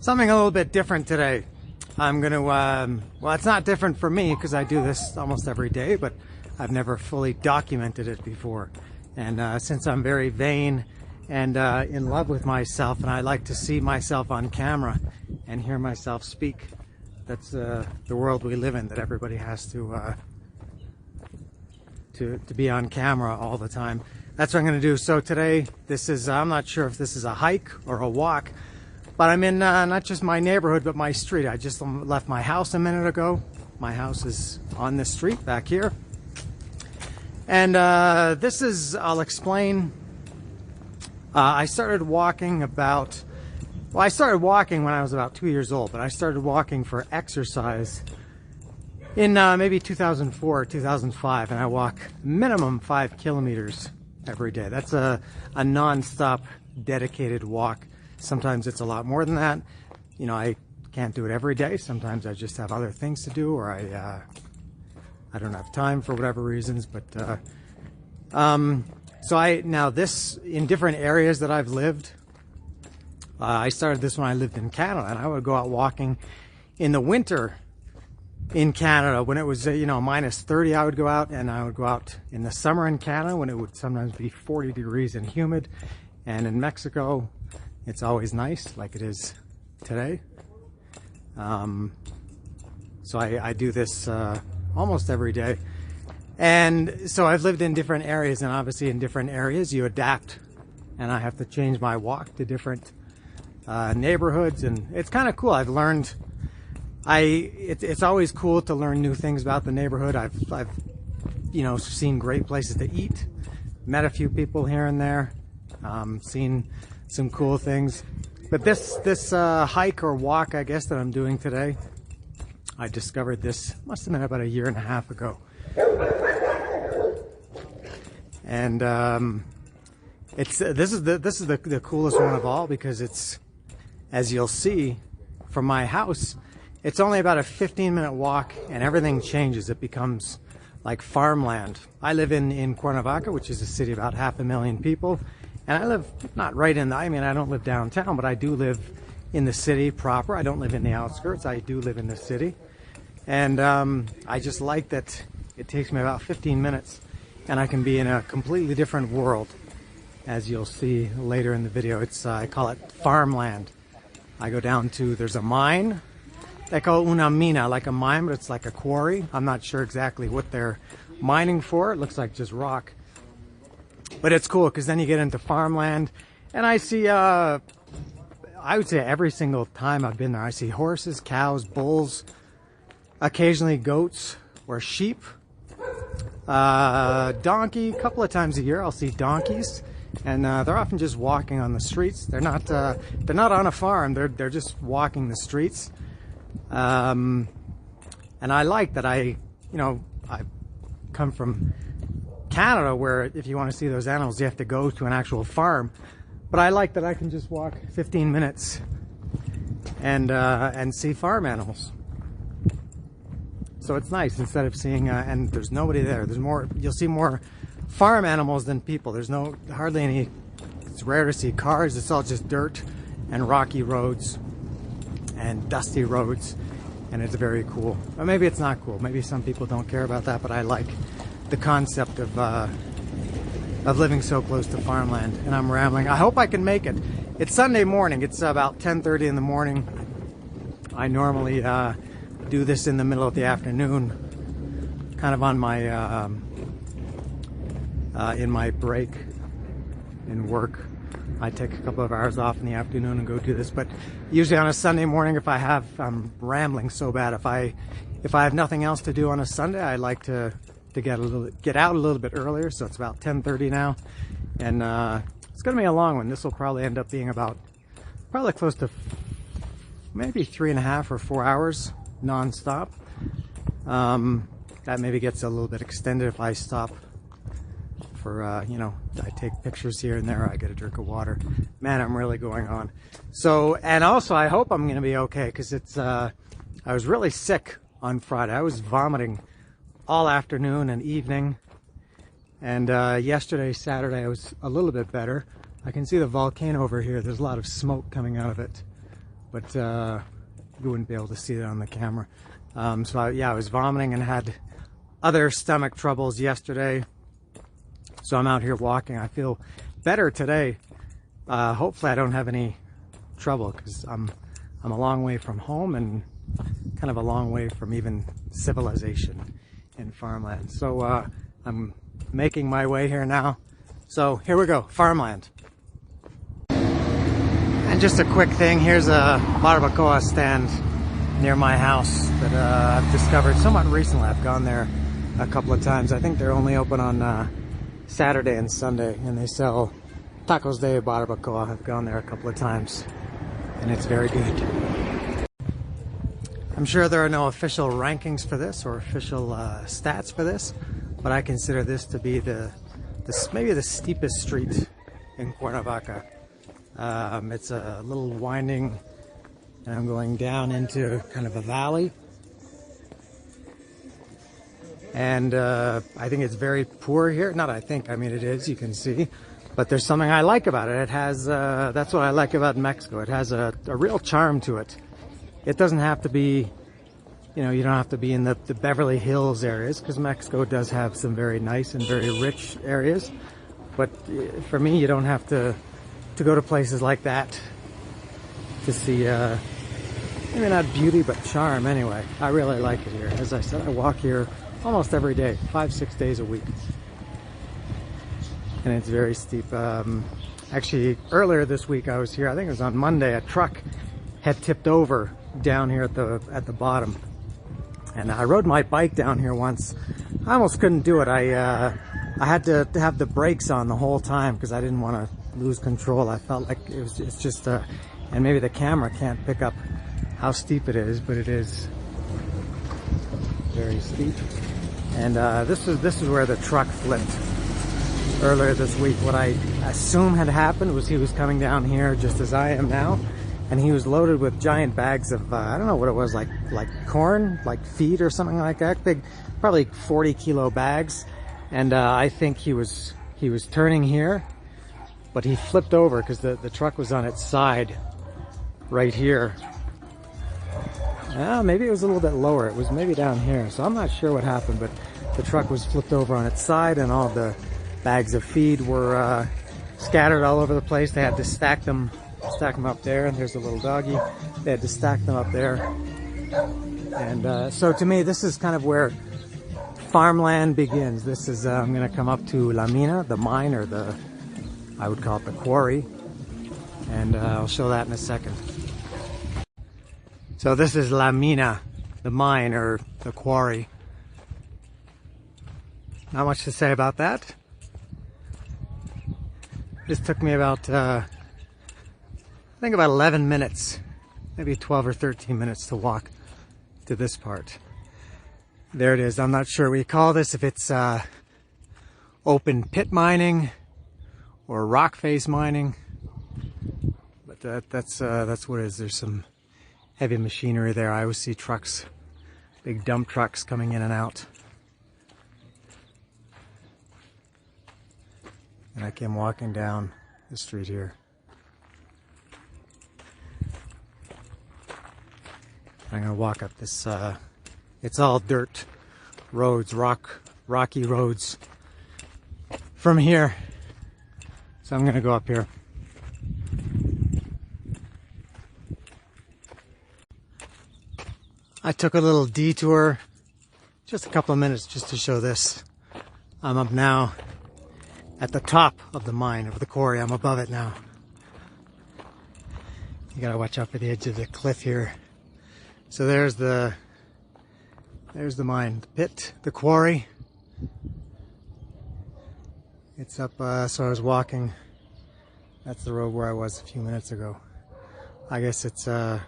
Something a little bit different today. I'm going to, well, it's not different for me because I do this almost every day, but I've never fully documented it before. And since I'm very vain and in love with myself, and I like to see myself on camera and hear myself speak, that's the world we live in, that everybody has to be on camera all the time. That's what I'm going to do. So today, this is, I'm not sure if this is a hike or a walk, but I'm in not just my neighborhood, but my street. I just left my house a minute ago. My house is on this street back here. And this is, I'll explain. I started walking about, well, I started walking when I was about 2 years old, but I started walking for exercise in maybe 2004 or 2005, and I walk minimum 5 kilometers every day. That's a non-stop dedicated walk. Sometimes it's a lot more than that. You know, I can't do it every day. Sometimes I just have other things to do, or I don't have time for whatever reasons. But so now this, in different areas that I've lived, I started this when I lived in Canada, and I would go out walking in the winter in Canada when it was you know, minus 30. I would go out, and I would go out in the summer in Canada when it would sometimes be 40 degrees and humid, and in Mexico it's always nice, like it is today. So I do this almost every day. And so I've lived in different areas, and obviously in different areas you adapt, and I have to change my walk to different neighborhoods, and it's kind of cool. I've learned, it's always cool to learn new things about the neighborhood. I've you know, seen great places to eat, met a few people here and there, seen some cool things. But this hike or walk, I guess, that I'm doing today, I discovered this, must have been about 1.5 years ago. And this is the coolest one of all, because it's, as you'll see from my house, it's only about a 15-minute walk, and everything changes. It becomes like farmland. I live in Cuernavaca, which is a city about 500,000 people. And I live not right in the, I mean, I don't live downtown, but I do live in the city proper. I don't live in the outskirts. I do live in the city. And I just like that it takes me about 15 minutes and I can be in a completely different world. As you'll see later in the video, it's, I call it farmland. I go down to, there's a mine. They call it una mina, like a mine, but it's like a quarry. I'm not sure exactly what they're mining for. It looks like just rock. But it's cool because then you get into farmland, and I see, I would say every single time I've been there, I see horses, cows, bulls, occasionally goats or sheep, donkey. A couple of times a year I'll see donkeys, and they're often just walking on the streets. They're not on a farm. They're just walking the streets, and I like that. I come from Canada, where if you want to see those animals you have to go to an actual farm, but I like that I can just walk 15 minutes and see farm animals. So it's nice, instead of seeing and there's nobody there. There's more, you'll see more farm animals than people. There's hardly any, it's rare to see cars. It's all just dirt and rocky roads and dusty roads, and it's very cool. Or maybe it's not cool. Maybe some people don't care about that, but I like the concept of living so close to farmland. And I'm rambling. I hope I can make it. It's Sunday morning. It's about 10:30 in the morning. I normally do this in the middle of the afternoon, kind of on my in my break in work. I take a couple of hours off in the afternoon and go do this. But usually on a Sunday morning, if I'm rambling so bad, if I have nothing else to do on a Sunday, I like to get out a little bit earlier. So it's about 10:30 now, and it's going to be a long one. This will probably end up being probably close to maybe 3.5 or 4 hours non-stop. That maybe gets a little bit extended if I stop for you know, I take pictures here and there, I get a drink of water. Man, I'm really going on. So, and also I hope I'm going to be okay, because it's I was really sick on Friday. I was vomiting all afternoon and evening, and yesterday, Saturday, I was a little bit better. I can see the volcano over here. There's a lot of smoke coming out of it. but you wouldn't be able to see it on the camera. I was vomiting and had other stomach troubles yesterday. So I'm out here walking. I feel better today. Hopefully I don't have any trouble, because I'm a long way from home and kind of a long way from even civilization in farmland. So I'm making my way here now. So here we go, farmland. And just a quick thing, here's a barbacoa stand near my house that I've discovered somewhat recently. I've gone there a couple of times. I think they're only open on Saturday and Sunday, and they sell tacos de barbacoa. I've gone there a couple of times, and it's very good. I'm sure there are no official rankings for this or official stats for this, but I consider this to be maybe the steepest street in Cuernavaca. It's a little winding, and I'm going down into kind of a valley. And I think it's very poor here. Not I think, I mean it is, you can see. But there's something I like about it. It has, that's what I like about Mexico. It has a real charm to it. It doesn't have to be, you know, you don't have to be in the Beverly Hills areas, because Mexico does have some very nice and very rich areas. But for me, you don't have to go to places like that to see, maybe not beauty, but charm anyway. I really like it here. As I said, I walk here almost every day, 5-6 days a week. And it's very steep. Actually, earlier this week I was here, I think it was on Monday, a truck had tipped over down here at the bottom. And I rode my bike down here once. I almost couldn't do it. I had to have the brakes on the whole time because I didn't want to lose control. I felt like it's just, and maybe the camera can't pick up how steep it is, but it is very steep. And this is where the truck flipped earlier this week. What I assume had happened was he was coming down here just as I am now, and he was loaded with giant bags of I don't know what it was, like corn, like feed or something like that, big, probably 40-kilo bags. And I think he was turning here, but he flipped over because the truck was on its side right here. Maybe it was a little bit lower. It was maybe down here. So I'm not sure what happened, but the truck was flipped over on its side, and all the bags of feed were scattered all over the place. They had to stack them up there, and there's a little doggy. They had to stack them up there. And so to me, this is kind of where farmland begins. This is, I'm going to come up to La Mina, the mine, or I would call it the quarry. And I'll show that in a second. So this is La Mina, the mine, or the quarry. Not much to say about that. This took me about, I think about 11 minutes, maybe 12 or 13 minutes to walk to this part. There it is. I'm not sure what you call this, if it's open pit mining or rock face mining, but that's what it is. There's some heavy machinery there. I always see trucks, big dump trucks coming in and out. And I came walking down the street here. I'm gonna walk up this, it's all dirt roads, rocky roads from here. So I'm gonna go up here. I took a little detour, just a couple of minutes just to show this. I'm up now at the top of the mine, of the quarry. I'm above it now. You gotta watch out for the edge of the cliff here. So there's the mine, the pit, the quarry. It's up, so I was walking. That's the road where I was a few minutes ago. I guess it's, I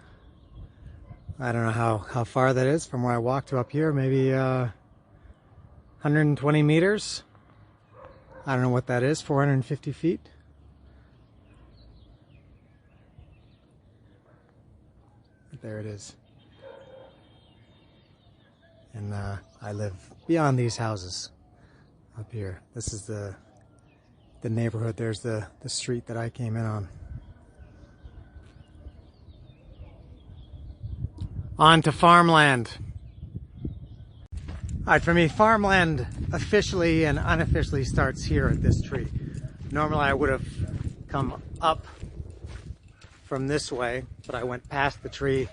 don't know how far that is from where I walked to up here, maybe 120 meters. I don't know what that is, 450 feet. But there it is. And I live beyond these houses up here. This is the neighborhood. There's the street that I came in on. On to farmland. All right, for me, farmland officially and unofficially starts here at this tree. Normally I would have come up from this way, but I went past the tree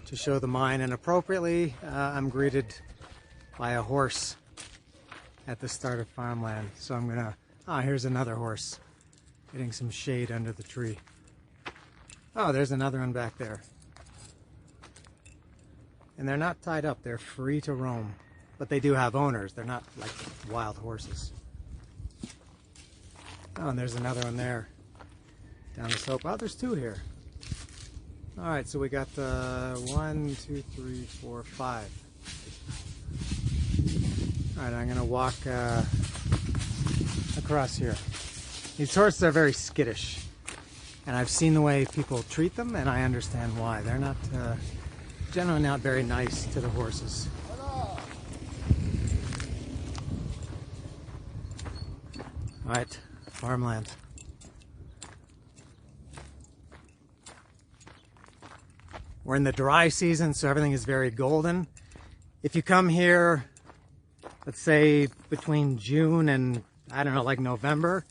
to show the mine, and appropriately I'm greeted by a horse at the start of farmland. So I'm gonna, here's another horse getting some shade under the tree. Oh, there's another one back there. And they're not tied up, they're free to roam. But they do have owners, they're not like wild horses. Oh, and there's another one there down the slope. Oh, there's two here. All right, so we got 1, 2, 3, 4, 5. All right, I'm gonna walk across here. These horses are very skittish, and I've seen the way people treat them, and I understand why. They're not generally not very nice to the horses. All right, farmland. We're in the dry season, so everything is very golden. If you come here, let's say between June and, I don't know, like November,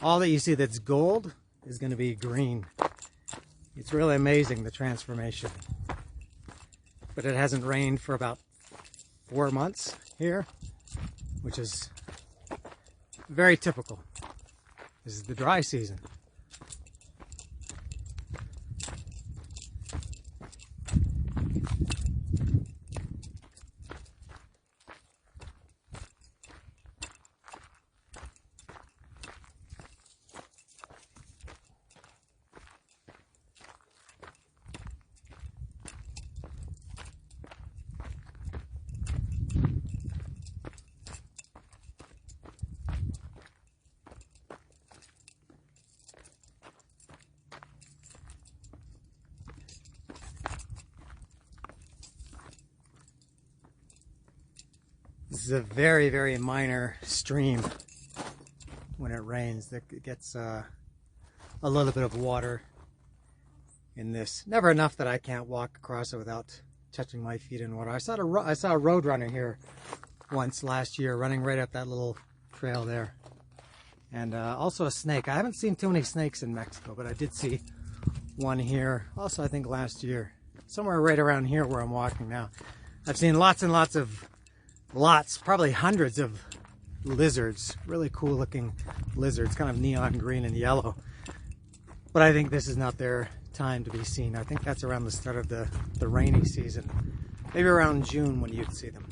all that you see that's gold is going to be green. It's really amazing, the transformation. But it hasn't rained for about 4 months here, which is very typical. This is the dry season. This is a very, very minor stream. When it rains, it gets a little bit of water in this. Never enough that I can't walk across it without touching my feet in water. I saw a road runner here once last year, running right up that little trail there. And also a snake. I haven't seen too many snakes in Mexico, but I did see one here. Also, I think last year, somewhere right around here where I'm walking now. I've seen lots and lots of probably hundreds of lizards, really cool looking lizards, kind of neon green and yellow. But I think this is not their time to be seen. I think that's around the start of the rainy season. Maybe around June when you'd see them.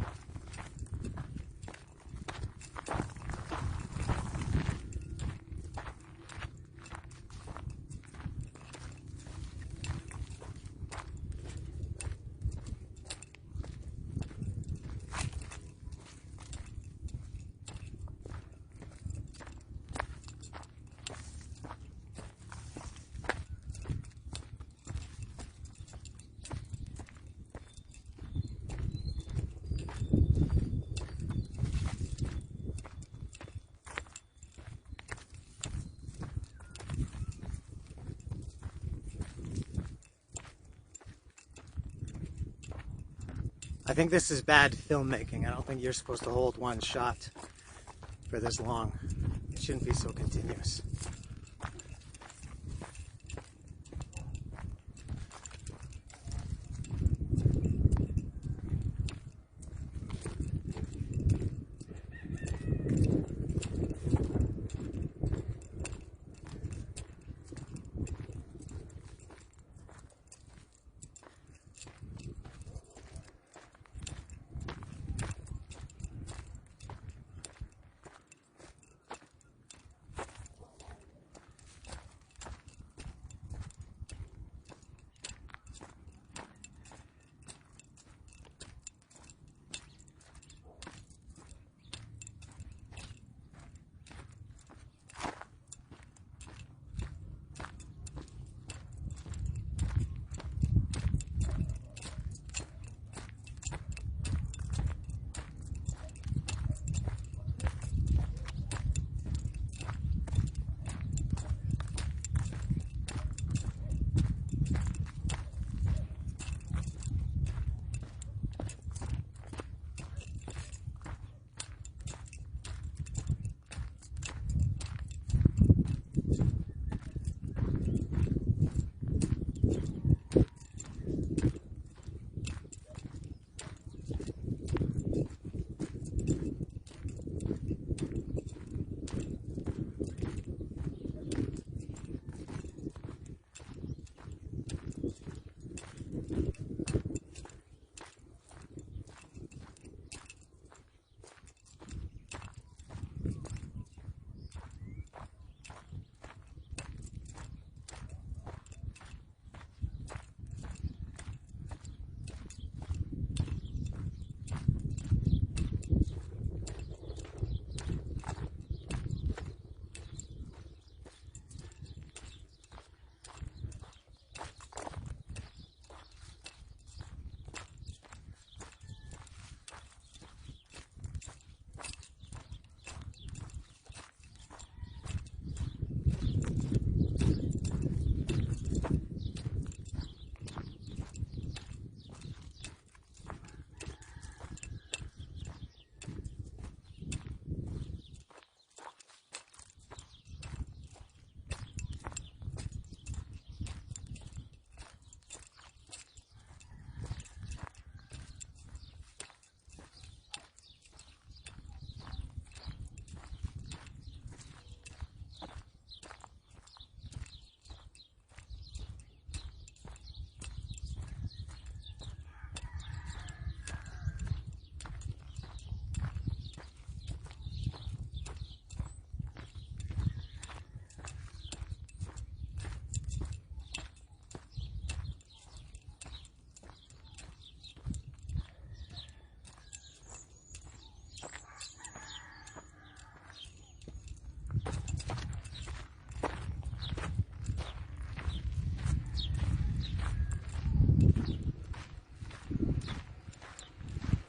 I think this is bad filmmaking. I don't think you're supposed to hold one shot for this long. It shouldn't be so continuous.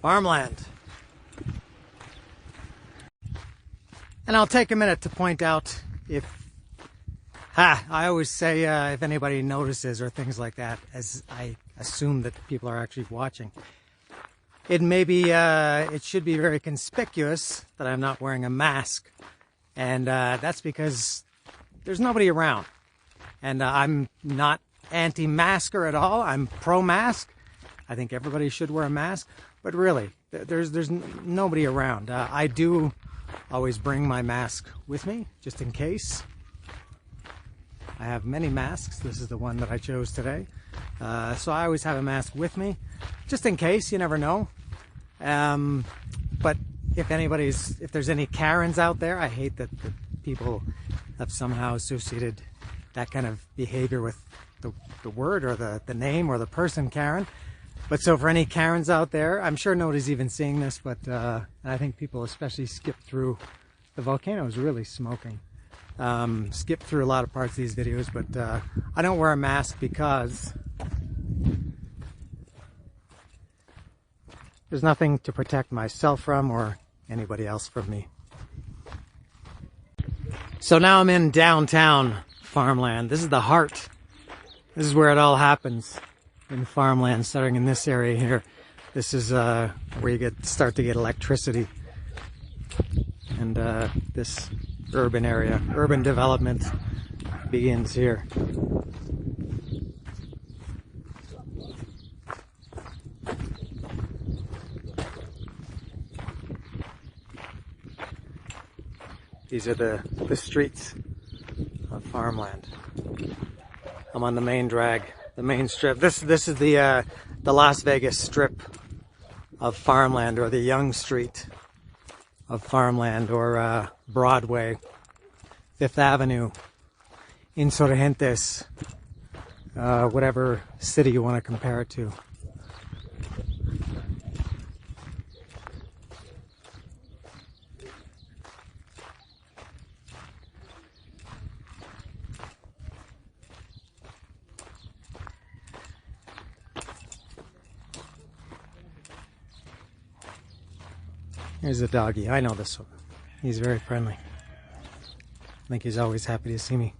Farmland. And I'll take a minute to point out I always say if anybody notices or things like that, as I assume that people are actually watching. It should be very conspicuous that I'm not wearing a mask. And that's because there's nobody around. And I'm not anti-masker at all. I'm pro-mask. I think everybody should wear a mask. But really, there's nobody around. I do always bring my mask with me, just in case. I have many masks. This is the one that I chose today. So I always have a mask with me, just in case, you never know. But if there's any Karens out there, I hate that people have somehow associated that kind of behavior with the word or the name or the person Karen. But so for any Karens out there, I'm sure nobody's even seeing this, but I think people especially skip through. The volcano is really smoking. Skip through a lot of parts of these videos, but I don't wear a mask because there's nothing to protect myself from or anybody else from me. So now I'm in downtown Farmland. This is the heart. This is where it all happens in Farmland, starting in this area here. This is where you start to get electricity. And this urban area, urban development begins here. These are the streets of Farmland. I'm on the main drag, the main strip. This is the Las Vegas strip of Farmland, or the Young Street of Farmland, or Broadway, Fifth Avenue, Insurgentes, whatever city you want to compare it to. Here's a doggy. I know this one. He's very friendly. I think he's always happy to see me.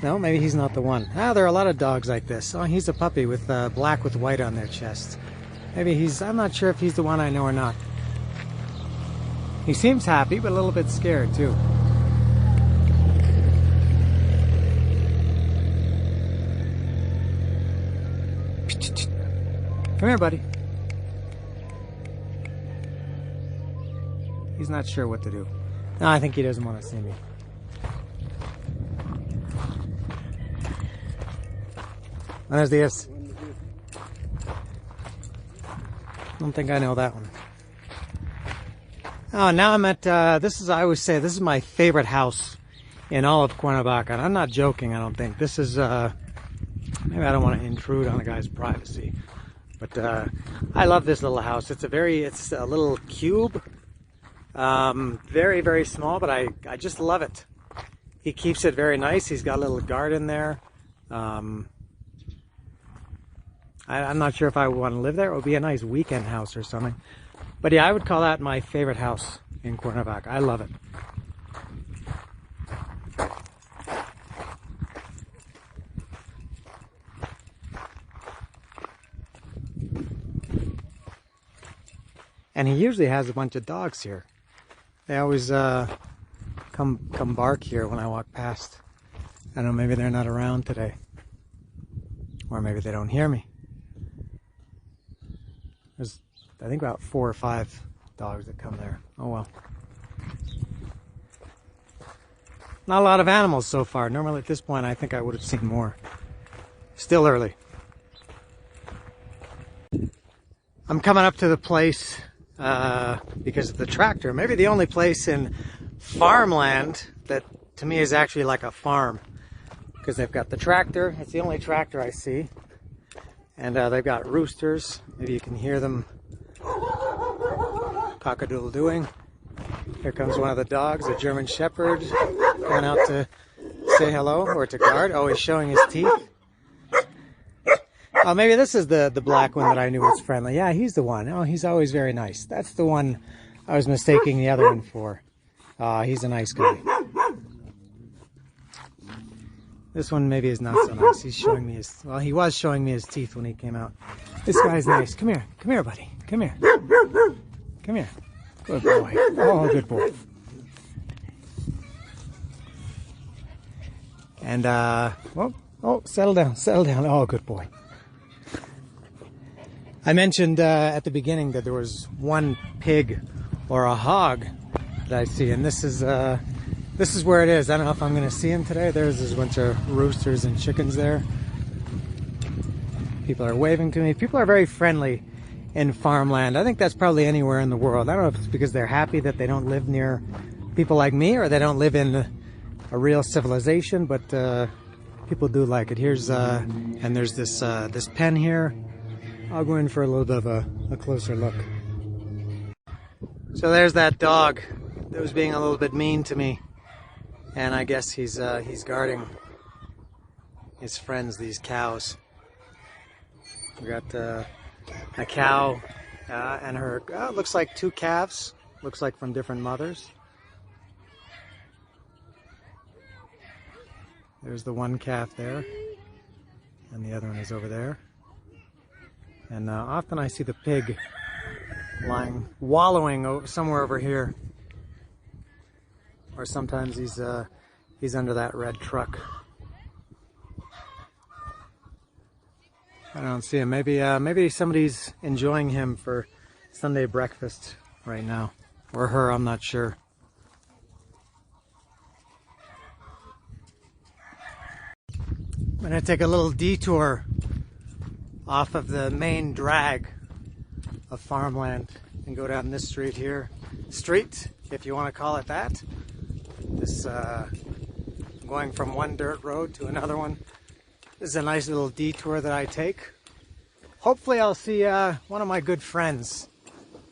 No, maybe he's not the one. There are a lot of dogs like this. Oh, he's a puppy with black with white on their chest. Maybe I'm not sure if he's the one I know or not. He seems happy, but a little bit scared too. Come here, buddy. He's not sure what to do. No, I think he doesn't want to see me. Buenos dias. Don't think I know that one. Oh, now I'm at, I always say, this is my favorite house in all of Cuernavaca. And I'm not joking, I don't think. This is, maybe I don't want to intrude on a guy's privacy. But I love this little house. It's a little cube. Very, very small, but I just love it. He keeps it very nice. He's got a little garden there. I'm not sure if I would want to live there. It would be a nice weekend house or something. But yeah, I would call that my favorite house in Cuernavaca. I love it. And he usually has a bunch of dogs here. They always come bark here when I walk past. I don't know, maybe they're not around today. Or maybe they don't hear me. There's, I think, about 4 or 5 dogs that come there. Oh well. Not a lot of animals so far. Normally at this point I think I would have seen more. Still early. I'm coming up to the place because of the tractor. Maybe the only place in Farmland that to me is actually like a farm. Because they've got the tractor. It's the only tractor I see. And they've got roosters. Maybe you can hear them cock-a-doodle-doing. Here comes one of the dogs, a German Shepherd, going out to say hello or to guard. Oh, he's showing his teeth. Oh, maybe this is the black one that I knew was friendly. Yeah, he's the one. Oh, he's always very nice. That's the one I was mistaking the other one for. He's a nice guy. This one maybe is not so nice. He's showing me his, well, he was showing me his teeth when he came out. This guy's nice. Come here. Come here, buddy. Come here. Come here. Good boy. Oh, good boy. And, oh, settle down. Settle down. Oh, good boy. I mentioned at the beginning that there was one pig or a hog that I see, and this is where it is. I don't know if I'm going to see him today. There's a bunch of roosters and chickens there. People are waving to me. People are very friendly in Farmland. I think that's probably anywhere in the world. I don't know if it's because they're happy that they don't live near people like me, or they don't live in a real civilization, but people do like it. Here's and there's this this pen here. I'll go in for a little bit of a closer look. So there's that dog that was being a little bit mean to me, and I guess he's guarding his friends, these cows. We got a cow and her looks like two calves, looks like from different mothers. There's the one calf there, and the other one is over there. And often I see the pig lying, wallowing somewhere over here. Or sometimes he's under that red truck. I don't see him. Maybe somebody's enjoying him for Sunday breakfast right now. Or her, I'm not sure. I'm going to take a little detour off of the main drag of Farmland and go down this street here. Street, if you want to call it that. This going from one dirt road to another one. This is a nice little detour that I take. Hopefully I'll see one of my good friends.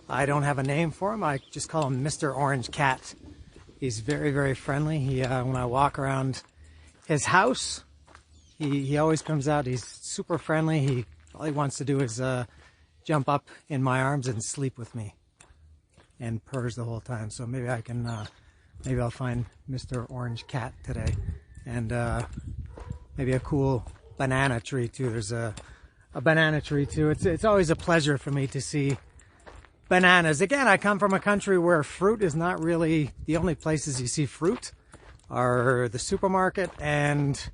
I don't have a name for him. I just call him Mr. Orange Cat. He's very, very friendly. He when I walk around his house, he always comes out. He's super friendly. All he wants to do is jump up in my arms and sleep with me, and purrs the whole time. So maybe I can, maybe I'll find Mr. Orange Cat today, and maybe a cool banana tree too. There's a banana tree too. It's always a pleasure for me to see bananas. Again, I come from a country where fruit is not really the only places you see fruit are the supermarket and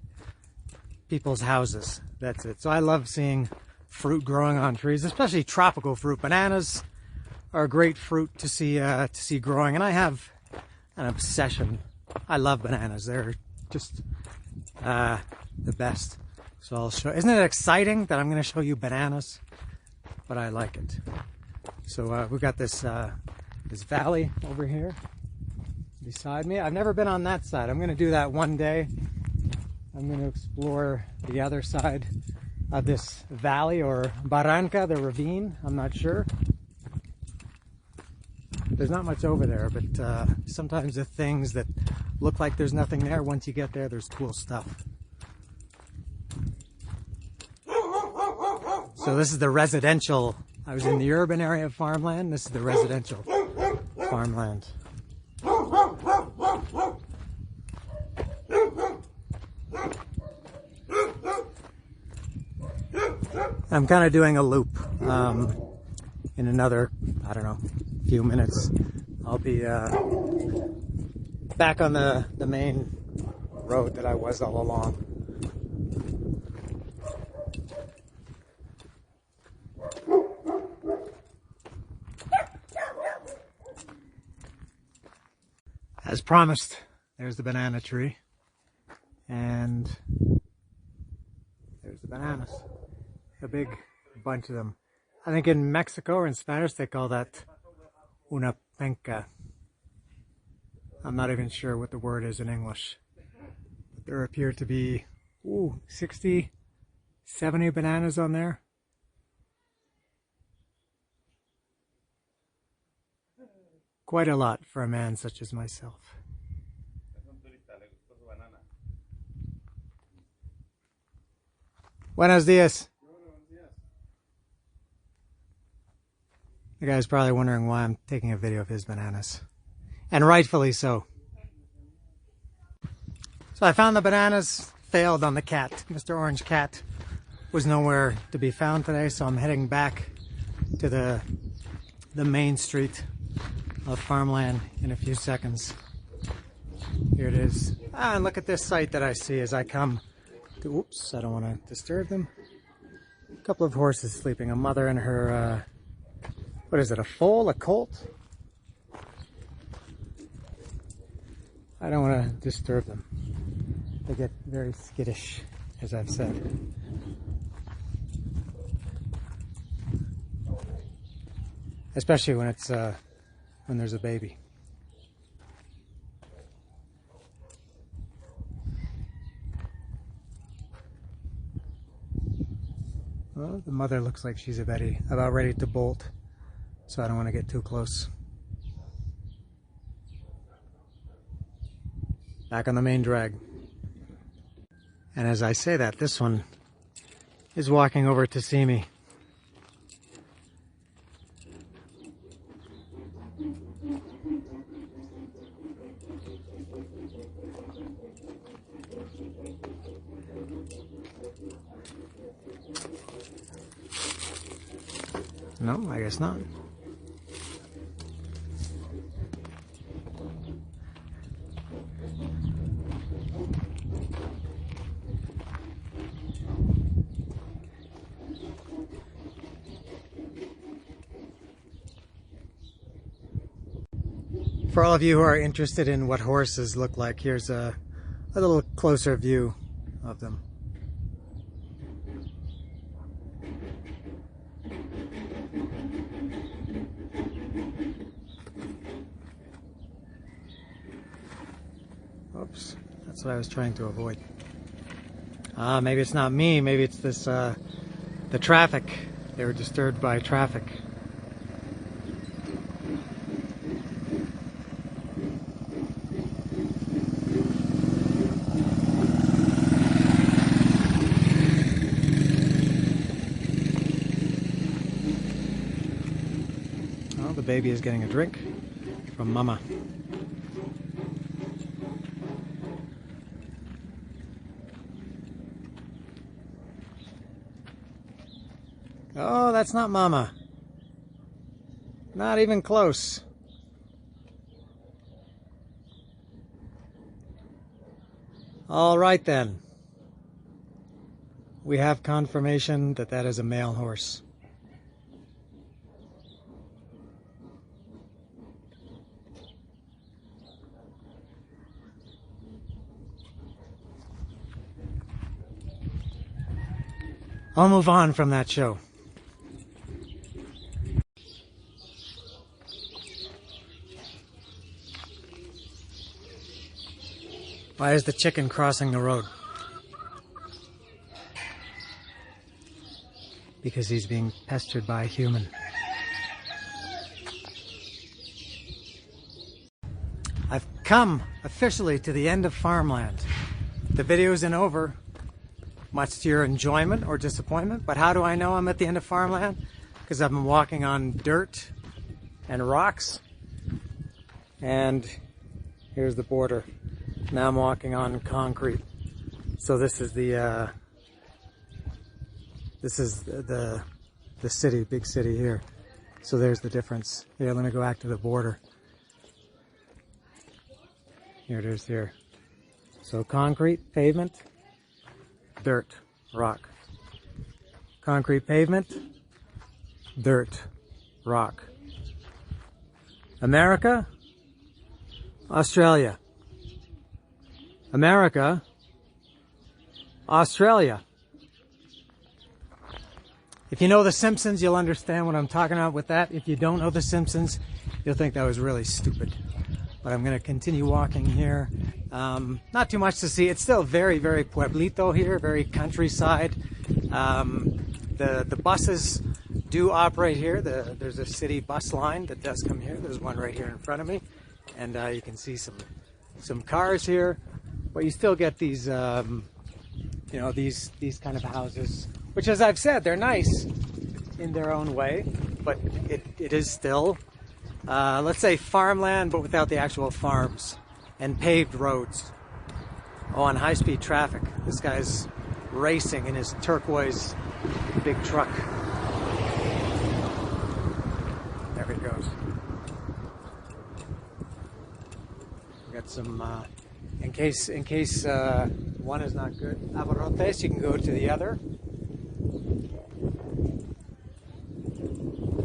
people's houses. That's it. So I love seeing fruit growing on trees, especially tropical fruit. Bananas are a great fruit to see growing, and I have an obsession. I love bananas. They're just the best. So I'll show. Isn't it exciting that I'm going to show you bananas? But I like it. So we've got this this valley over here beside me. I've never been on that side. I'm going to do that one day. I'm going to explore the other side of this valley, or barranca, the ravine. I'm not sure. There's not much over there, but sometimes the things that look like there's nothing there, once you get there, there's cool stuff. So this is the residential. I was in the urban area of Farmland. This is the residential Farmland. I'm kind of doing a loop. In another, I don't know, few minutes, I'll be back on the main road that I was all along. As promised, there's the banana tree, and there's the bananas. A big bunch of them. I think in Mexico or in Spanish they call that una penca. I'm not even sure what the word is in English. But there appear to be 60, 70 bananas on there. Quite a lot for a man such as myself. Buenos días. The guy's probably wondering why I'm taking a video of his bananas. And rightfully so. So I found the bananas, failed on the cat. Mr. Orange Cat was nowhere to be found today, so I'm heading back to the main street of Farmland in a few seconds. Here it is. And look at this sight that I see as I come to, oops, I don't want to disturb them. A couple of horses sleeping, a mother and her, what is it, a foal, a colt? I don't want to disturb them. They get very skittish, as I've said. Especially when it's, when there's a baby. Well, the mother looks like she's about ready to bolt, so I don't want to get too close. Back on the main drag. And as I say that, this one is walking over to see me. No, I guess not. For all of you who are interested in what horses look like, here's a little closer view of them. Oops, that's what I was trying to avoid. Maybe it's not me, maybe it's this, the traffic. They were disturbed by traffic. Oh, the baby is getting a drink from Mama. Oh, that's not Mama. Not even close. All right then. We have confirmation that that is a male horse. I'll move on from that show. Why is the chicken crossing the road? Because he's being pestered by a human. I've come officially to the end of Farmland. The video isn't over, much to your enjoyment or disappointment, but how do I know I'm at the end of Farmland? Because I've been walking on dirt and rocks, and here's the border. Now I'm walking on concrete. So this is the city, big city here. So there's the difference. Here, let me go back to the border. Here it is here. So concrete, pavement, dirt, rock. Concrete pavement, dirt, rock. America, Australia. America, Australia. If you know The Simpsons, you'll understand what I'm talking about with that. If you don't know The Simpsons, you'll think that was really stupid. But I'm going to continue walking here. Not too much to see. It's still very, very pueblito here, very countryside. The buses do operate here. There's a city bus line that does come here. There's one right here in front of me. And you can see some cars here. But you still get these, you know, these kind of houses, which, as I've said, they're nice in their own way. but it is still, let's say farmland, but without the actual farms, and paved roads. Oh, and high-speed traffic. This guy's racing in his turquoise big truck. There he goes. We got some, in case one is not good, abarrotes, you can go to the other.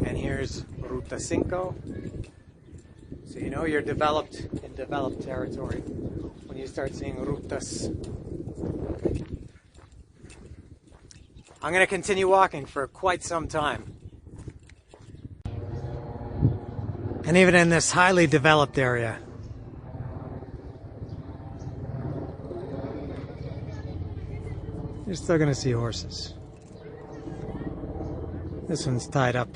And here's Ruta 5. So you know you're developed in developed territory when you start seeing rutas. I'm going to continue walking for quite some time. And even in this highly developed area, you're still going to see horses. This one's tied up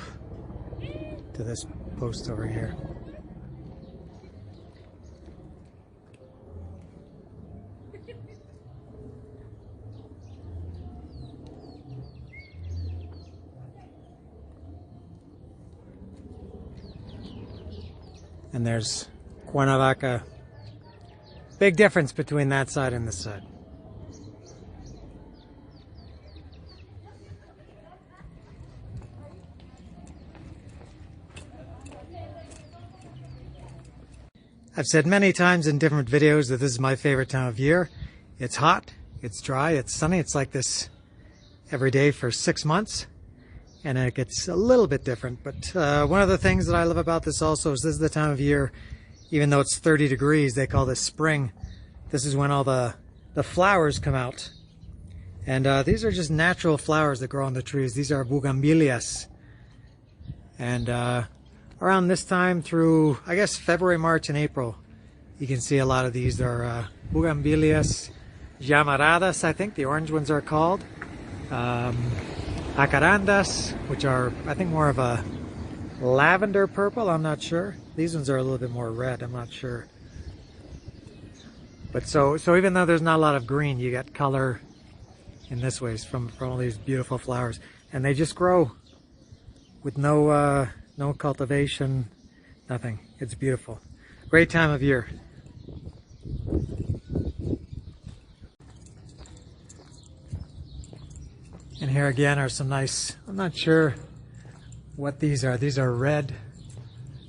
to this post over here. And there's Cuernavaca. Big difference between that side and this side. I've said many times in different videos that this is my favorite time of year. It's hot, it's dry, it's sunny. It's like this every day for 6 months. And it gets a little bit different. But one of the things that I love about this also is this is the time of year, even though it's 30 degrees, they call this spring. This is when all the flowers come out. And these are just natural flowers that grow on the trees. These are Bougainvilleas. And around this time through, I guess, February, March, and April, you can see a lot of these. There are Bougainvilleas llamaradas, I think the orange ones are called. Jacarandas, which are, I think, more of a lavender purple, I'm not sure. These ones are a little bit more red, I'm not sure. But so even though there's not a lot of green, you get color in this way from all these beautiful flowers. And they just grow with no cultivation, nothing. It's beautiful. Great time of year. And here again are some nice, I'm not sure what these are. These are red.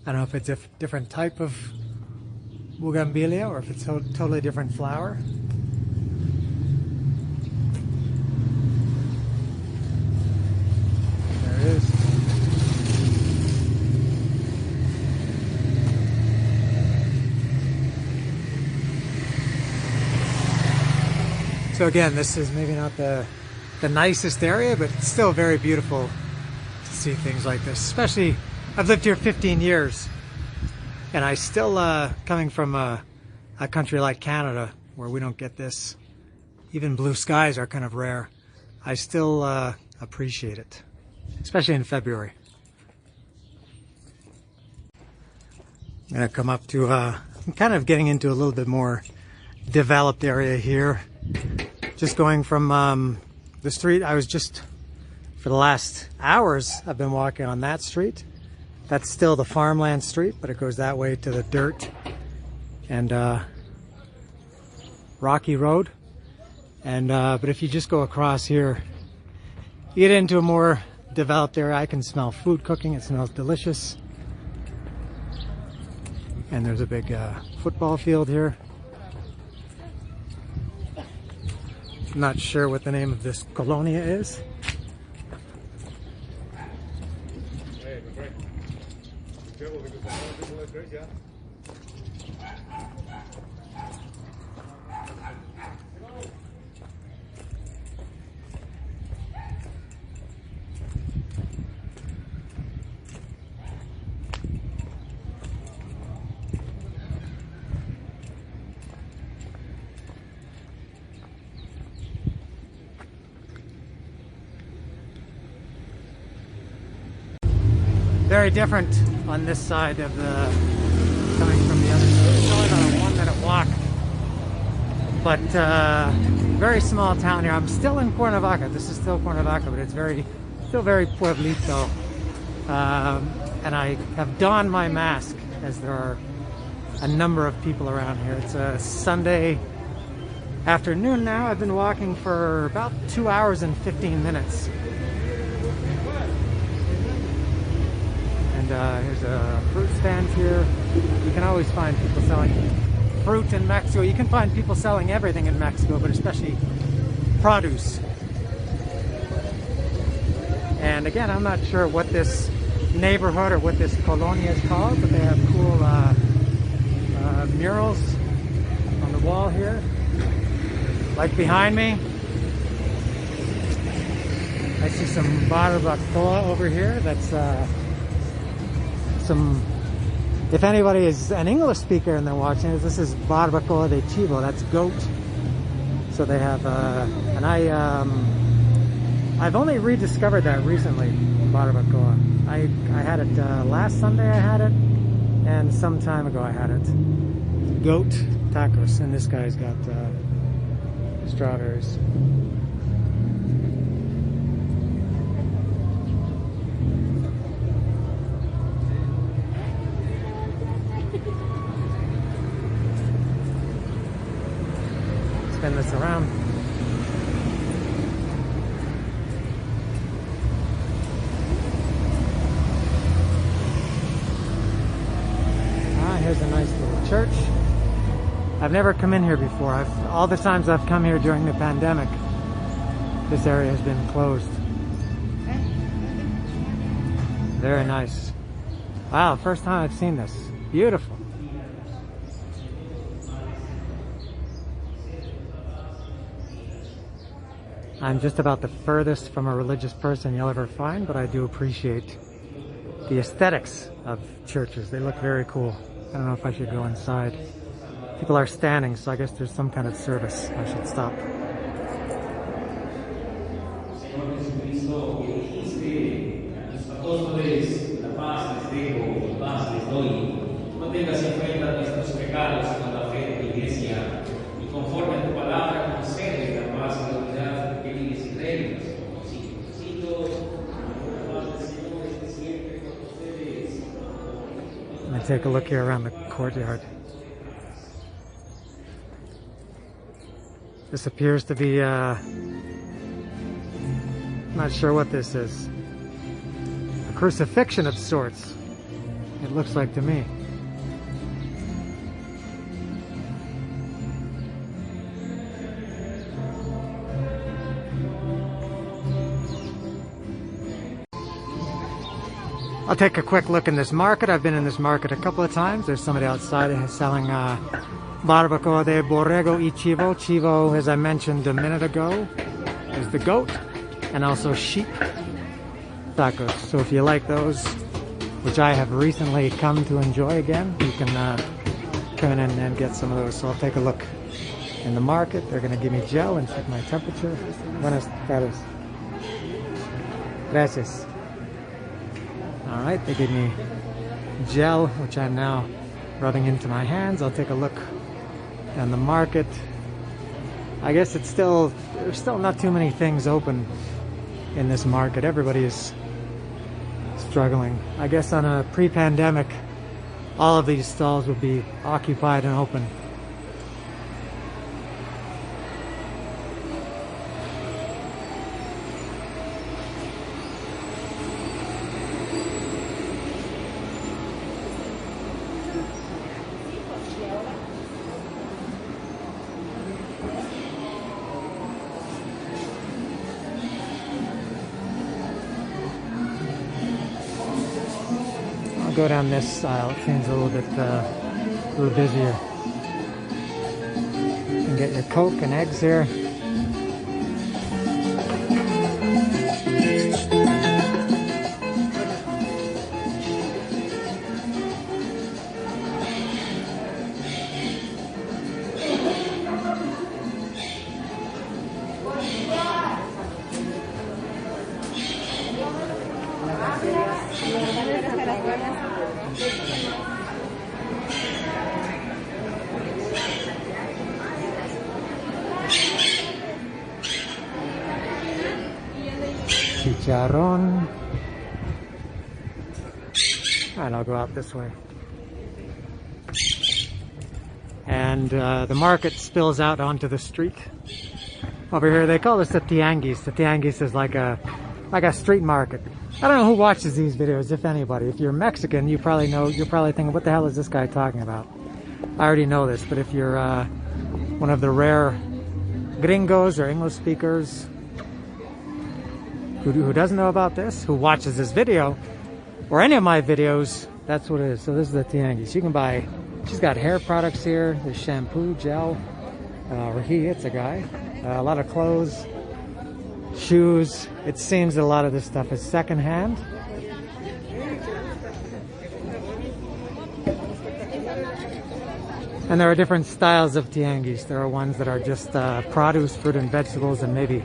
I don't know if it's a different type of Bougainvillea or if it's a totally different flower. There it is. So again, this is maybe not the nicest area, but it's still very beautiful to see things like this. Especially, I've lived here 15 years, and I still, coming from a country like Canada, where we don't get this, even blue skies are kind of rare, I still appreciate it, especially in February. I'm going to come up to, I'm kind of getting into a little bit more developed area here. Just going from the street, I was just, for the last hours, I've been walking on that street. That's still the farmland street, but it goes that way to the dirt and rocky road. And but if you just go across here, you get into a more developed area. I can smell food cooking. It smells delicious. And there's a big football field here. I'm not sure what the name of this colonia is. Very different on this side of the, coming from the other side. It's only about a 1 minute walk, but very small town here. I'm still in Cuernavaca. This is still Cuernavaca, but it's still very pueblito. and I have donned my mask as there are a number of people around here. It's a Sunday afternoon now. I've been walking for about 2 hours and 15 minutes. And here's a fruit stand here. You can always find people selling fruit in Mexico. You can find people selling everything in Mexico, but especially produce. And again, I'm not sure what this neighborhood or what this colonia is called, but they have cool murals on the wall here. Like behind me, I see some barbacoa over here. That's if anybody is an English speaker and they're watching this is barbacoa de chivo, that's goat. So they have, and I've only rediscovered that recently, barbacoa. I had it last Sunday I had it, and some time ago I had it. Goat tacos, and this guy's got strawberries. Spin this around. Here's a nice little church. I've never come in here before. All the times I've come here during the pandemic, this area has been closed. Very nice. Wow, first time I've seen this. Beautiful. I'm just about the furthest from a religious person you'll ever find, but I do appreciate the aesthetics of churches. They look very cool. I don't know if I should go inside. People are standing, so I guess there's some kind of service. I should stop. Take a look here around the courtyard. This appears to be, not sure what this is. A crucifixion of sorts, it looks like to me. I'll take a quick look in this market. I've been in this market a couple of times. There's somebody outside selling barbacoa de borrego y chivo. Chivo, as I mentioned a minute ago, is the goat, and also sheep tacos. So if you like those, which I have recently come to enjoy again, you can come in and get some of those. So I'll take a look in the market. They're going to give me gel and check my temperature. Buenas tardes. Gracias. Alright, they gave me gel, which I'm now rubbing into my hands. I'll take a look in the market. I guess there's still not too many things open in this market. Everybody is struggling. I guess on a pre-pandemic, all of these stalls would be occupied and open. Go down this aisle. It seems a little busier. You can get your Coke and eggs here. Chicharrón. And I'll go out this way. And the market spills out onto the street. Over here, they call this the tianguis. The tianguis is like a street market. I don't know who watches these videos, if anybody. If you're Mexican, you probably know. You're probably thinking, "What the hell is this guy talking about?" I already know this, but if you're one of the rare gringos or English speakers who doesn't know about this, who watches this video or any of my videos, that's what it is. So this is the tianguis. You can buy. She's got hair products here. There's shampoo, gel. Or it's a guy. A lot of clothes, shoes. It seems that a lot of this stuff is secondhand. And there are different styles of tianguis. There are ones that are just produce, fruit and vegetables, and maybe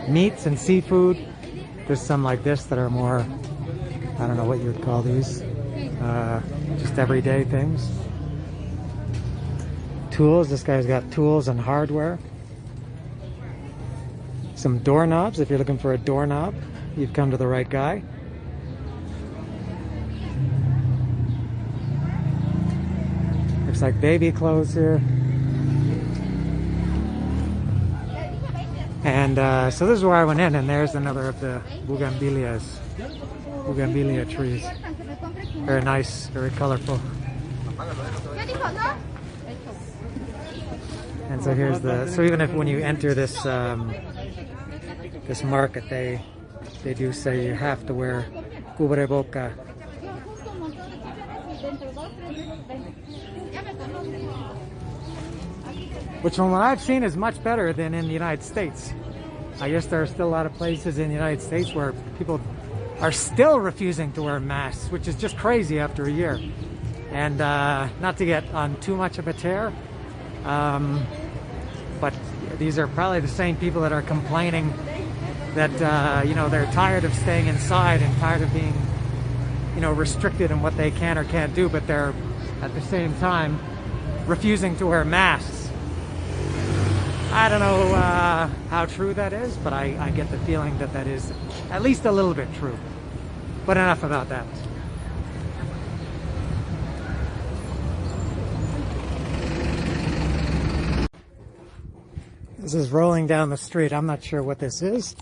meats and seafood. There's some like this that are more, I don't know what you would call these, just everyday things. Tools. This guy's got tools and hardware. Some doorknobs. If you're looking for a doorknob, you've come to the right guy. Looks like baby clothes here. And so this is where I went in, and there's another of the Bougainvillea trees. Very nice, very colorful. And so here's so even if when you enter this this market, they do say you have to wear cubreboca. Which from what I've seen is much better than in the United States. I guess there are still a lot of places in the United States where people are still refusing to wear masks, which is just crazy after a year. And not to get on too much of a tear, but these are probably the same people that are complaining that you know, they're tired of staying inside and tired of being, you know, restricted in what they can or can't do, but they're at the same time refusing to wear masks. I don't know how true that is, but I get the feeling that that is at least a little bit true. But enough about that. This is rolling down the street. I'm not sure what this is.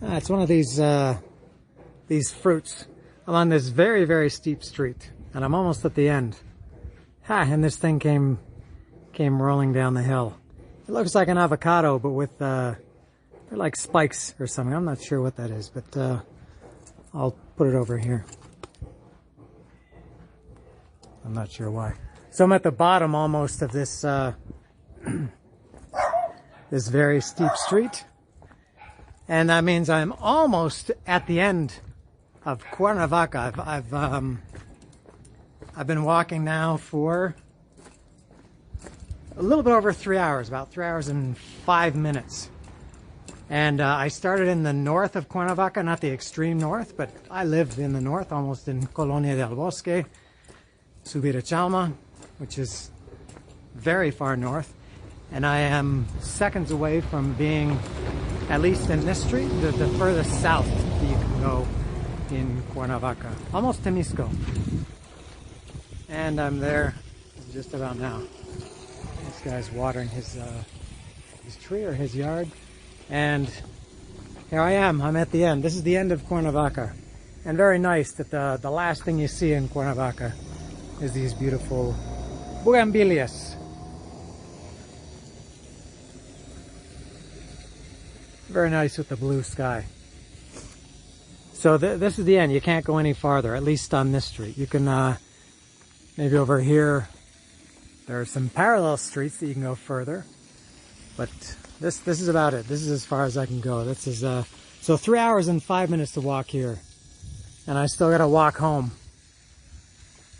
It's one of these fruits. I'm on this very, very steep street, and I'm almost at the end. And this thing came rolling down the hill. It looks like an avocado, but with they're like spikes or something. I'm not sure what that is, but I'll put it over here. I'm not sure why. So I'm at the bottom almost of this this very steep street, and that means I'm almost at the end of Cuernavaca. I've been walking now for a little bit over 3 hours, about 3 hours and 5 minutes. And I started in the north of Cuernavaca, not the extreme north, but I lived in the north, almost in Colonia del Bosque, Subirachalma, which is very far north. And I am seconds away from being, at least in this street, the furthest south that you can go in Cuernavaca, almost Temisco. And I'm there just about now. This guy's watering his tree or his yard. And here I am, I'm at the end. This is the end of Cuernavaca. And very nice that the last thing you see in Cuernavaca is these beautiful Bougainvilleas. Very nice with the blue sky. So this is the end. You can't go any farther, at least on this street. You can, maybe over here, there are some parallel streets that you can go further. But this is about it. This is as far as I can go. This is, so 3 hours and 5 minutes to walk here. And I still got to walk home,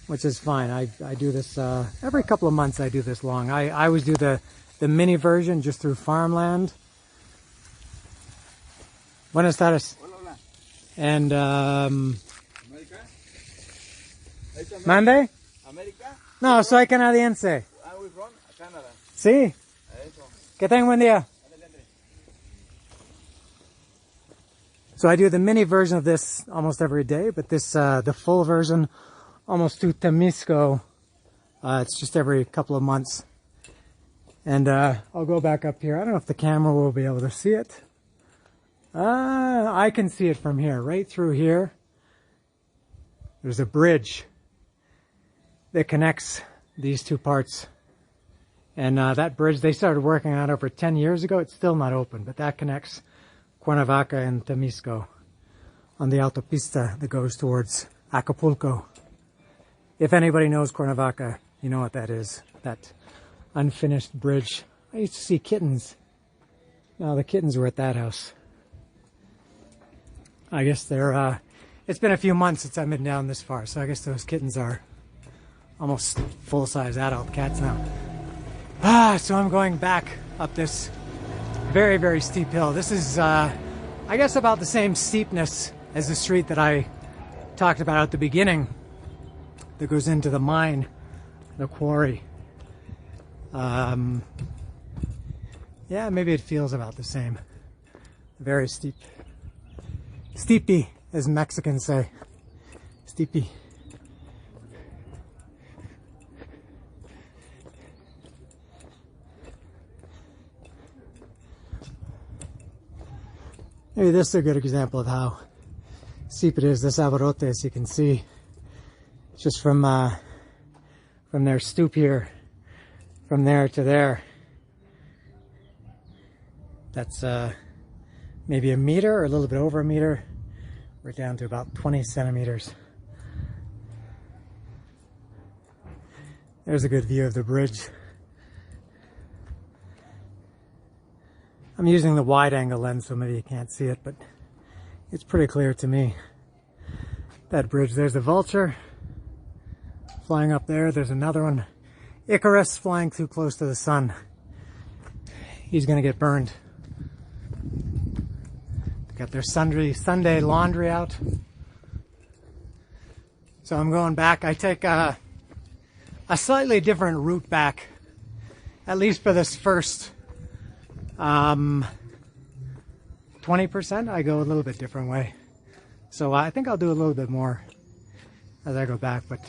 which is fine. I do this, every couple of months I do this long. I always do the mini version just through Farmland. Buenas tardes. Hola, hola. And, ¿América? ¿Mande? ¿América? No, soy canadiense. Where are we from? Canada. Sí. Eso. Que tengan buen día. So I do the mini version of this almost every day, but this, the full version, almost to Temisco, it's just every couple of months. And I'll go back up here. I don't know if the camera will be able to see it. I can see it from here, right through here. There's a bridge that connects these two parts. And that bridge, they started working on it over 10 years ago. It's still not open, but that connects Cuernavaca and Temisco on the autopista that goes towards Acapulco. If anybody knows Cuernavaca, you know what that is, that unfinished bridge. I used to see kittens. No, the kittens were at that house. I guess they're, it's been a few months since I've been down this far, so I guess those kittens are almost full-size adult cats now. So I'm going back up this very, very steep hill. This is, I guess, about the same steepness as the street that I talked about at the beginning that goes into the mine, the quarry. Yeah, maybe it feels about the same. Very steep. Steepy, as Mexicans say. Steepy. Maybe this is a good example of how steep it is. This Avarote, as you can see, just from their stoop here, from there to there. That's maybe a meter or a little bit over a meter. We're down to about 20 centimeters. There's a good view of the bridge. I'm using the wide angle lens, so maybe you can't see it, but it's pretty clear to me. That bridge, there's the vulture flying up there. There's another one. Icarus flying too close to the sun. He's gonna get burned. They got their Sunday laundry out. So I'm going back. I take a slightly different route back, at least for this first 20%. I go a little bit different way. So I think I'll do a little bit more as I go back, but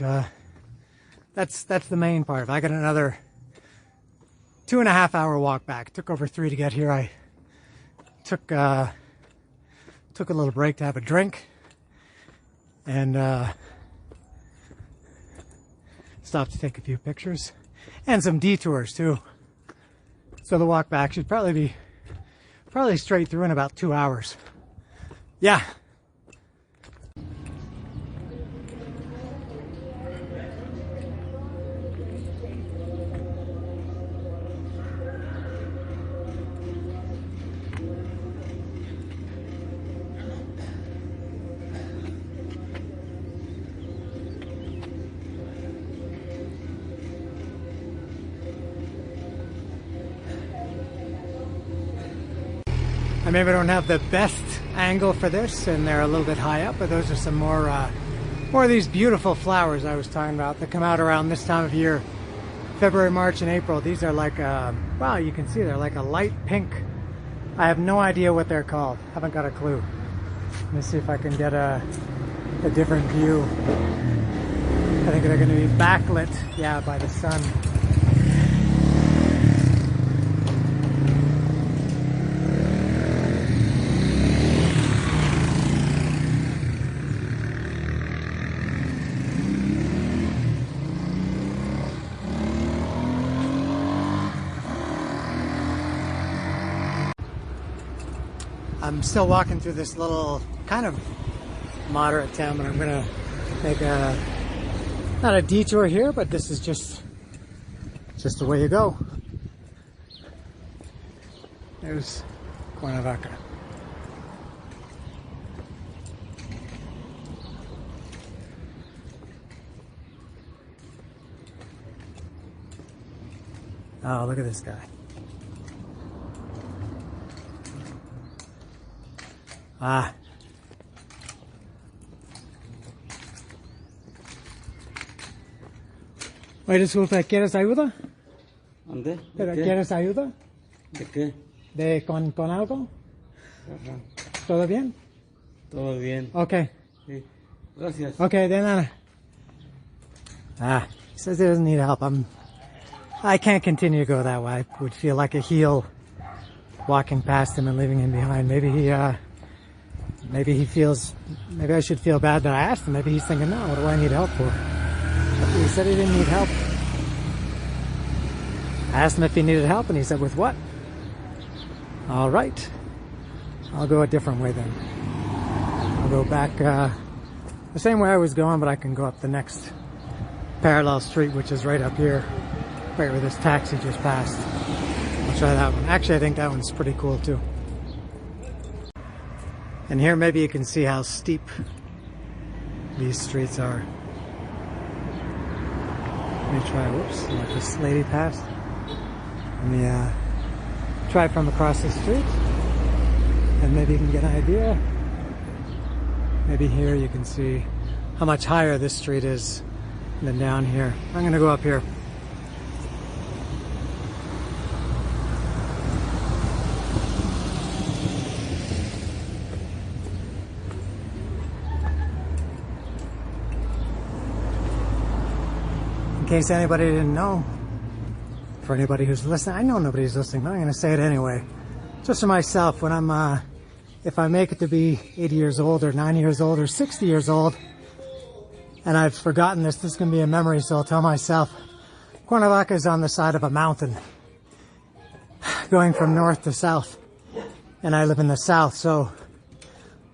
that's the main part of it. I got another 2.5 hour walk back. Took over 3 to get here. I took a little break to have a drink and stopped to take a few pictures and some detours too. So the walk back should probably be straight through in about 2 hours. Yeah. I maybe don't have the best angle for this, and they're a little bit high up, but those are some more of these beautiful flowers I was talking about that come out around this time of year, February, March, and April. These are like, wow, you can see they're like a light pink. I have no idea what they're called. Haven't got a clue. Let me see if I can get a different view. I think they're going to be backlit, yeah, by the sun. I'm still walking through this little kind of moderate town, but I'm gonna make not a detour here, but this is just the way you go. There's Cuernavaca. Oh, look at this guy. Ah. Oye, disculpa, ¿quieres ayuda? ¿Dónde? ¿Pero quieres ayuda? ¿De qué? ¿Con algo? Ajá. ¿Todo bien? Todo bien. Okay. Sí. Gracias. Okay, de nada. He says he doesn't need help. I can't continue to go that way. I would feel like a heel walking past him and leaving him behind. Maybe he feels, maybe I should feel bad that I asked him. Maybe he's thinking, no, what do I need help for? He said he didn't need help. I asked him if he needed help, and he said, with what? All right. I'll go a different way then. I'll go back the same way I was going, but I can go up the next parallel street, which is right up here, right where this taxi just passed. I'll try that one. Actually, I think that one's pretty cool too. And here maybe you can see how steep these streets are. Let me try, whoops, let this lady pass. Let me try from across the street, and maybe you can get an idea. Maybe here you can see how much higher this street is than down here. I'm gonna go up here. In case anybody didn't know, for anybody who's listening, I know nobody's listening, but I'm going to say it anyway. Just for myself, when I'm, if I make it to be 80 years old or 90 years old or 60 years old, and I've forgotten this is going to be a memory, so I'll tell myself, Cuernavaca is on the side of a mountain, going from north to south, and I live in the south, so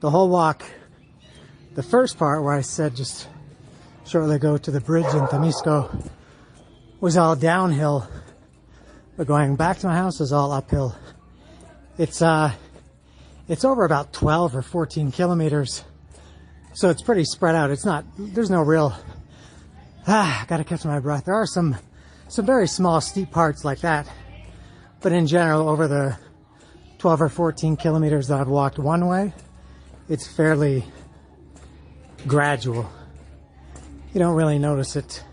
the whole walk, the first part where I said just shortly ago to the bridge in Temisco, was all downhill, but going back to my house is all uphill. It's over about 12 or 14 kilometers, so it's pretty spread out. It's not, there's no real, gotta catch my breath. There are some very small steep parts like that, but in general, over the 12 or 14 kilometers that I've walked one way, it's fairly gradual. You don't really notice it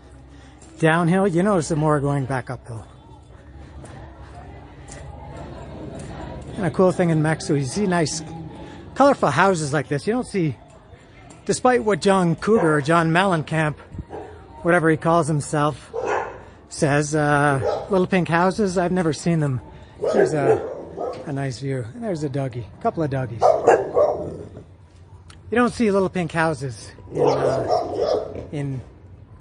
downhill. You notice it more going back uphill. And a cool thing in Mexico, you see nice, colorful houses like this. You don't see, despite what John Cougar or John Mellencamp, whatever he calls himself, says, little pink houses, I've never seen them. There's a nice view. And there's a doggy, a couple of doggies. You don't see little pink houses in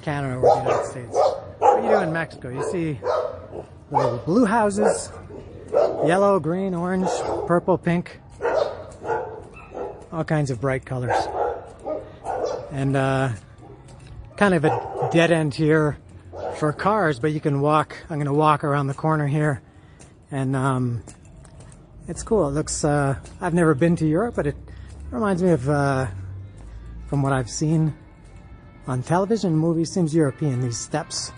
Canada or the United States. What you do in Mexico, you see little blue houses, yellow, green, orange, purple, pink, all kinds of bright colors. And kind of a dead end here for cars, but you can walk. I'm going to walk around the corner here, and it's cool. It looks, I've never been to Europe, but it reminds me of, from what I've seen on television, movies, seems European, these steps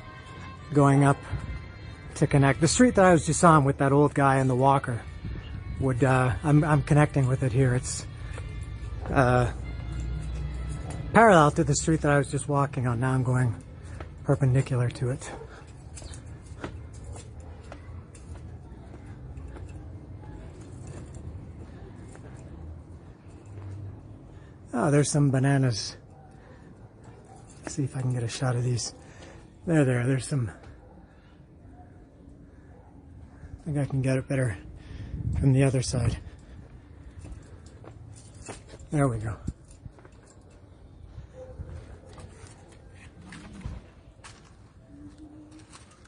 going up to connect. The street that I was just on with that old guy and the walker would, I'm connecting with it here. It's parallel to the street that I was just walking on. Now I'm going perpendicular to it. Oh, there's some bananas. Let's see if I can get a shot of these. There's some. I think I can get it better from the other side. There we go.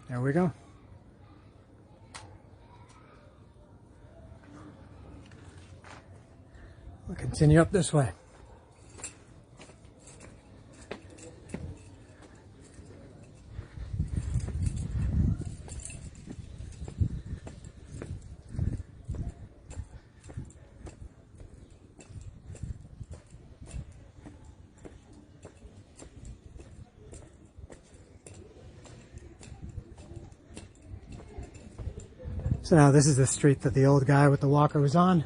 There we go. We'll continue up this way. So now this is the street that the old guy with the walker was on.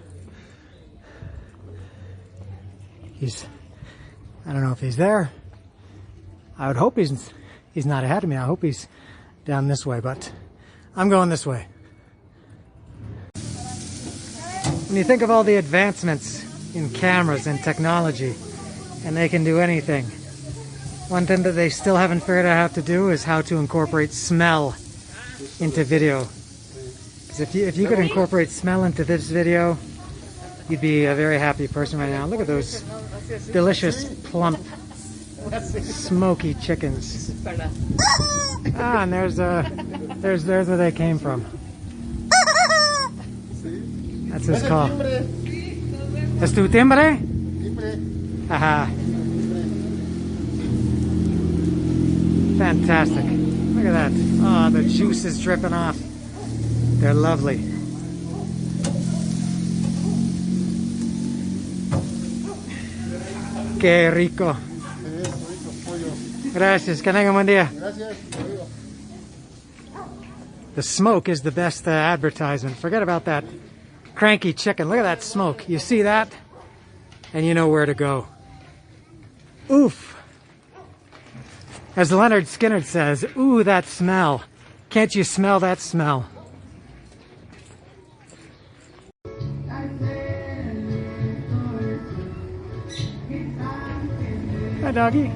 I don't know if he's there. I would hope he's not ahead of me. I hope he's down this way, but I'm going this way. When you think of all the advancements in cameras and technology, and they can do anything. One thing that they still haven't figured out how to do is how to incorporate smell into video. Because if you could incorporate smell into this video, you'd be a very happy person right now. Look at those delicious, plump, smoky chickens. Ah, and there's where they came from. That's his call. ¿Es tu timbre? Haha. Fantastic. Look at that. Oh, the juice is dripping off. They're lovely. Qué rico. Gracias. Que tenga buen día. The smoke is the best advertisement. Forget about that cranky chicken. Look at that smoke. You see that? And you know where to go. Oof. As Leonard Skinner says, ooh, that smell. Can't you smell that smell? Hi, doggy.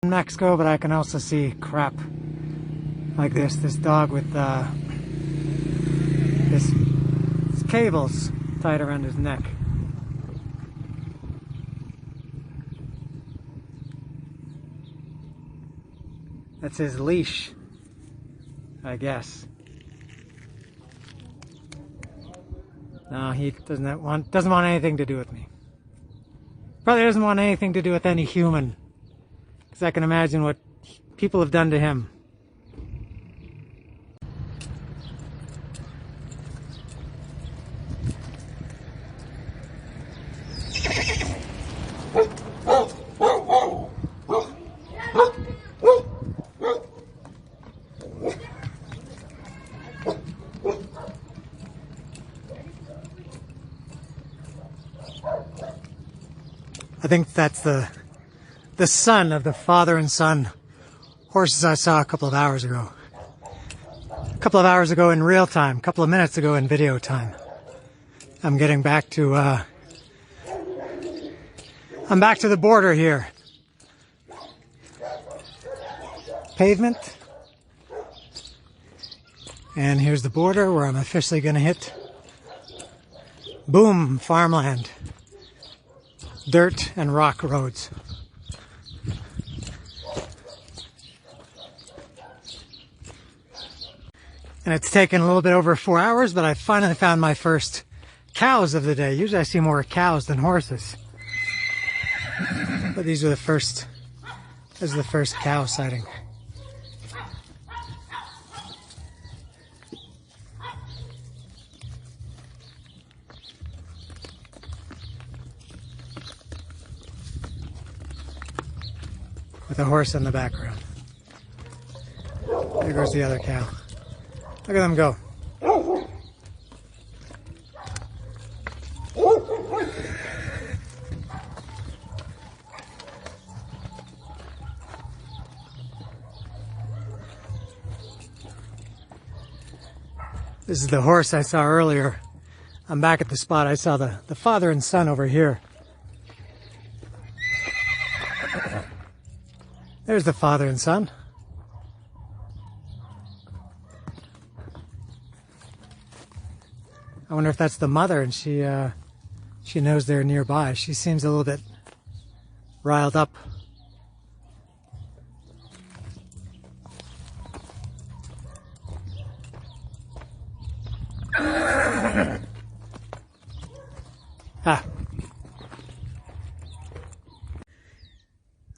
Mexico, but I can also see crap like this dog with this cables tied around his neck. That's his leash, I guess. No, he doesn't want anything to do with me. Probably doesn't want anything to do with any human. Because I can imagine what people have done to him. I think that's the son of the father and son horses I saw a couple of hours ago. A couple of hours ago in real time, a couple of minutes ago in video time. I'm getting back to, I'm back to the border here. Pavement. And here's the border where I'm officially gonna hit. Boom, farmland. Dirt and rock roads. And it's taken a little bit over 4 hours, but I finally found my first cows of the day. Usually I see more cows than horses. But these are the first, this is the first cow sighting. With a horse in the background. There goes the other cow. Look at them go. This is the horse I saw earlier. I'm back at the spot. I saw the father and son over here. There's the father and son. I wonder if that's the mother and she knows they're nearby. She seems a little bit riled up. Ah.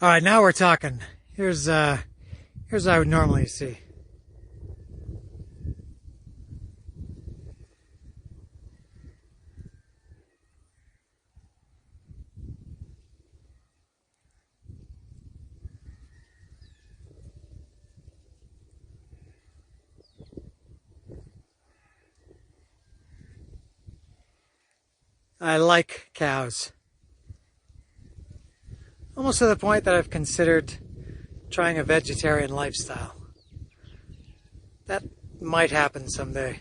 All right, now we're talking. Here's what I would normally see. I like cows. Almost to the point that I've considered trying a vegetarian lifestyle. That might happen someday.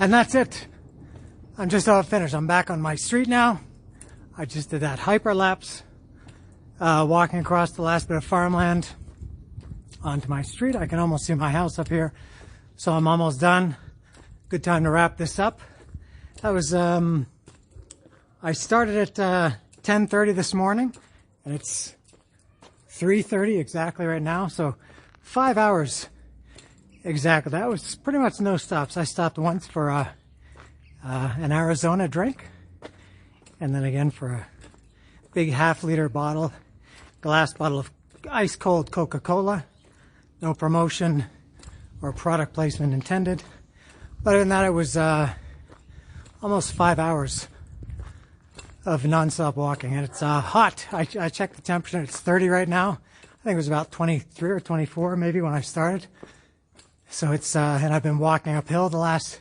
And that's it. I'm just about finished. I'm back on my street now. I just did that hyperlapse, walking across the last bit of farmland onto my street. I can almost see my house up here. So I'm almost done. Good time to wrap this up. That was, I started at 10:30 this morning, and it's 3:30 exactly right now. So 5 hours exactly. That was pretty much no stops. I stopped once for an Arizona drink, and then again for a big half-liter glass bottle of ice-cold Coca-Cola. No promotion or product placement intended. But other than that, it was almost 5 hours of non-stop walking, and it's hot. I checked the temperature. It's 30 right now. I think it was about 23 or 24 maybe when I started. So it's and I've been walking uphill the last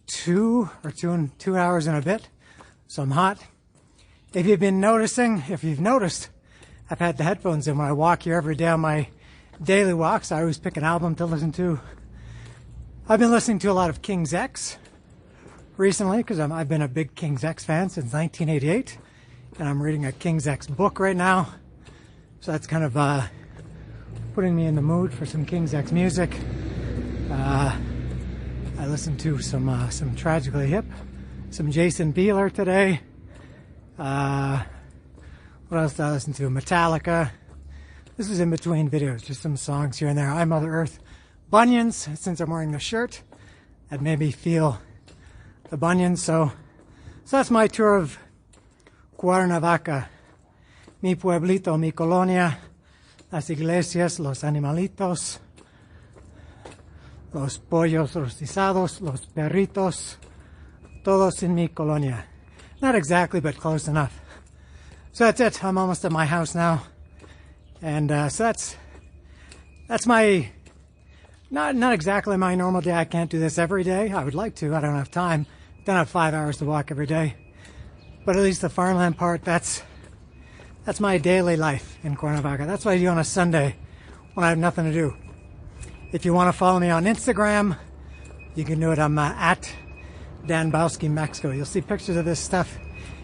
two hours and a bit. So I'm hot. If you've noticed, I've had the headphones in when I walk here every day on my daily walks. I always pick an album to listen to. I've been listening to a lot of King's X recently because I've been a big King's X fan since 1988, and I'm reading a King's X book right now. So that's kind of putting me in the mood for some King's X music. I listened to some Tragically Hip, some Jason Bieler today. What else did I listen to? Metallica. This was in between videos, just some songs here and there. I Mother Earth. Bunions, since I'm wearing the shirt, that made me feel the bunions. So that's my tour of Cuernavaca. Mi pueblito, mi colonia, las iglesias, los animalitos, los pollos rostizados, los perritos, todos en mi colonia. Not exactly, but close enough. So that's it. I'm almost at my house now. And so that's my, not exactly my normal day. I can't do this every day. I would like to. I don't have time. Don't have 5 hours to walk every day. But at least the farmland part, that's my daily life in Cuernavaca. That's what I do on a Sunday when I have nothing to do. If you want to follow me on Instagram, you can do it. I'm at Danbowski, Mexico. You'll see pictures of this stuff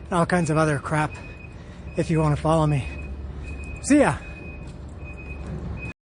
and all kinds of other crap if you want to follow me. See ya!